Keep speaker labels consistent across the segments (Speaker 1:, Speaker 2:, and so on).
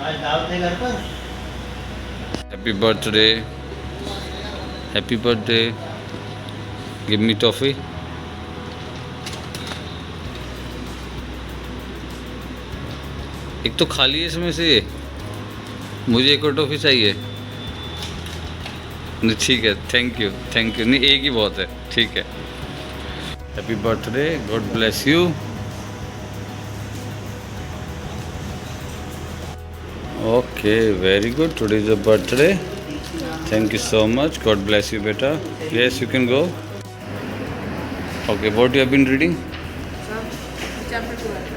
Speaker 1: आज दावत है घर पर।
Speaker 2: Happy birthday, happy birthday, give me toffee. एक तो खाली है इसमें से, ये मुझे एक और टॉफी चाहिए। नहीं ठीक है, थैंक यू थैंक यू, नहीं एक ही बहुत है, ठीक है। Happy birthday, God bless you. Okay very good, today is a birthday, thank you so much, God bless you बेटा। Yes you can go. Okay, what you have been reading?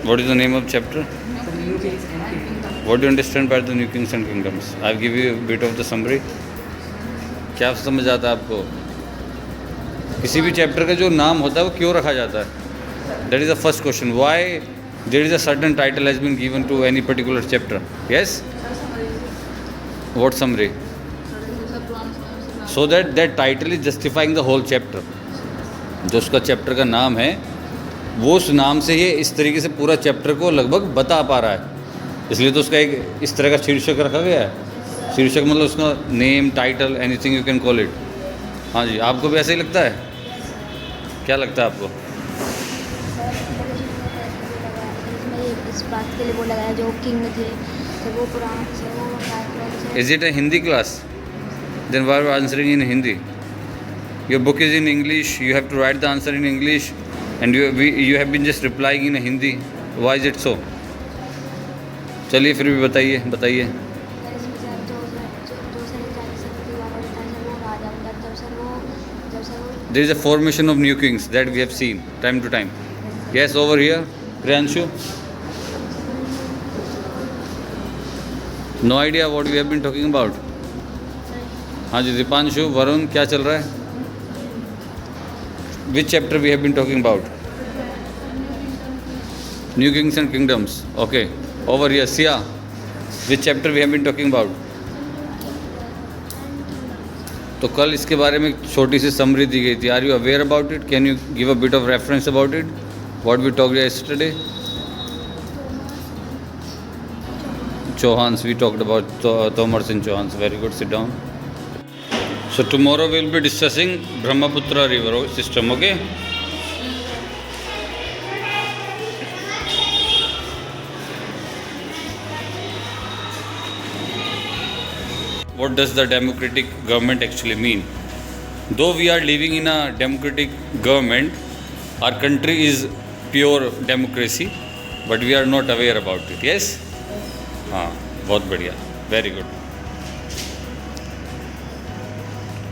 Speaker 2: What is the name of chapter? What do you understand by the new kings and kingdoms? I'll give you a bit of the summary. क्या समझ आता है आपको? किसी भी chapter का जो नाम होता है वो क्यों रखा जाता है? That is the first question. Why there is a certain title has been given to any particular chapter? Yes? What summary? So that title is justifying the whole chapter. जो उसका चैप्टर का नाम है वो उस नाम से ही इस तरीके से पूरा चैप्टर को लगभग बता पा रहा है, इसलिए तो उसका एक इस तरह का शीर्षक रखा गया है। शीर्षक मतलब उसका name, title, anything you can call it. हाँ जी, आपको भी ऐसा ही लगता है? क्या लगता है आपको?
Speaker 3: इस बात के लिए वो लगाया जो किंग थे तो वो पुराण से वो
Speaker 2: is it a Hindi class? Then why are you answering in Hindi? Your book is in English, you have to write the answer in English and you have been just replying in Hindi. Why is it so? चलिए फिर भी बताइए बताइए। There is a formation of new kings that we have seen time to time. Yes, over here, Priyanshu. No idea what we have been talking about. हाँ जी, दीपांशु, वरुण, क्या चल रहा है? Which chapter we have been talking about? New Kings and Kingdoms. Okay. Over here, Sia. Which chapter we have been talking about? तो कल इसके बारे में छोटी सी समरी दी गई थी। Are you aware about it? Can you give a bit of reference about it? What we talked yesterday? Chauhans. We talked about Tomars and Chauhans. Very good. Sit down. So tomorrow we will be discussing Brahmaputra river system, okay? What does the democratic government actually mean? Though we are living in a democratic government, our country is pure democracy, but we are not aware about it. Yes? हाँ, बहुत बढ़िया, very good.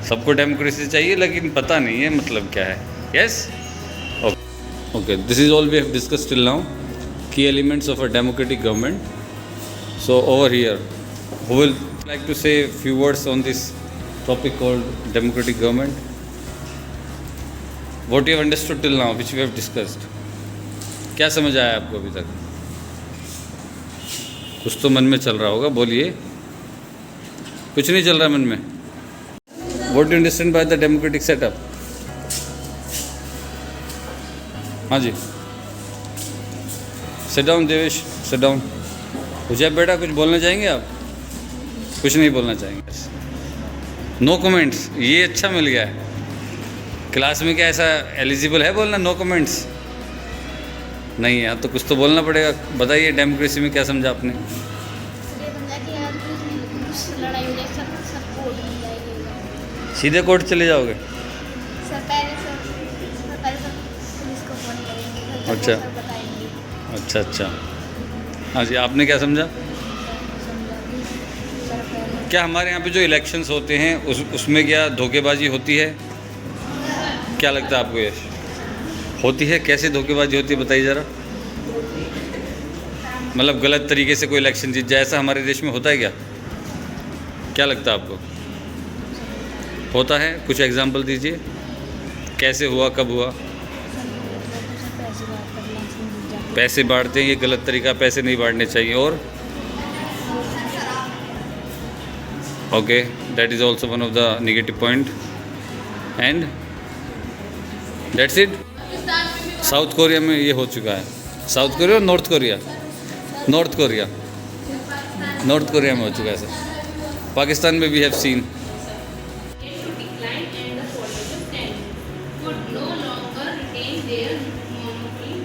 Speaker 2: सबको democracy चाहिए लेकिन पता नहीं है मतलब क्या है। Yes, okay, this is all we have discussed till now, की elements of a democratic government. So over here, who will like to say few words on this topic called democratic government? What you have understood till now which we have discussed? क्या समझ आया आपको अभी तक? कुछ तो मन में चल रहा होगा, बोलिए। कुछ नहीं चल रहा मन में? What do you understand by the democratic setup? हाँ जी, sit down Devesh, sit down। हुजैब बेटा, कुछ बोलना चाहेंगे आप? कुछ नहीं बोलना चाहेंगे? No comments. ये अच्छा मिल गया है क्लास में। क्या ऐसा एलिजिबल है बोलना नो कमेंट्स? नहीं है तो कुछ तो बोलना पड़ेगा। बताइए डेमोक्रेसी में क्या समझा आपने? सीधे कोर्ट चले जाओगे? अच्छा अच्छा अच्छा, हाँ जी, आपने क्या समझा? क्या हमारे यहाँ पे जो इलेक्शंस होते हैं उसमें क्या धोखेबाजी होती है? क्या लगता है आपको? ये होती है? कैसे धोखेबाजी होती है बताइए ज़रा। मतलब गलत तरीके से कोई इलेक्शन जीत जाए, ऐसा हमारे देश में होता है क्या? क्या लगता है आपको? होता है? कुछ एग्जांपल दीजिए, कैसे हुआ, कब हुआ? पैसे बांटते हैं, ये गलत तरीका, पैसे नहीं बांटने चाहिए। और okay, that is also one of the negative point. And that's it. South Korea में ये हो चुका है। साउथ कोरिया और North Korea? North Korea. North Korea में हो चुका है सर, पाकिस्तान में we have seen.
Speaker 1: to decline and the political stand could no longer retain their monopoly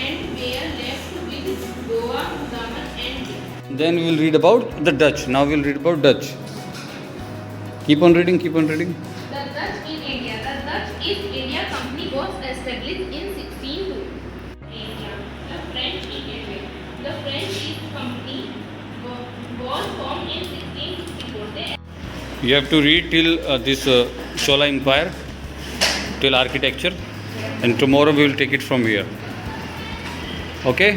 Speaker 1: and were left with Goa, Daman and Diu.
Speaker 2: Then we will read about the Dutch. Now we will read about Dutch. Keep on reading, keep on reading.
Speaker 1: The Dutch in India. The Dutch East India Company was established in 1602. India. The French in India. The French East Company was formed in 1664. They
Speaker 2: You have to read till this Chola Empire, till architecture, and tomorrow we will take it from here. Okay?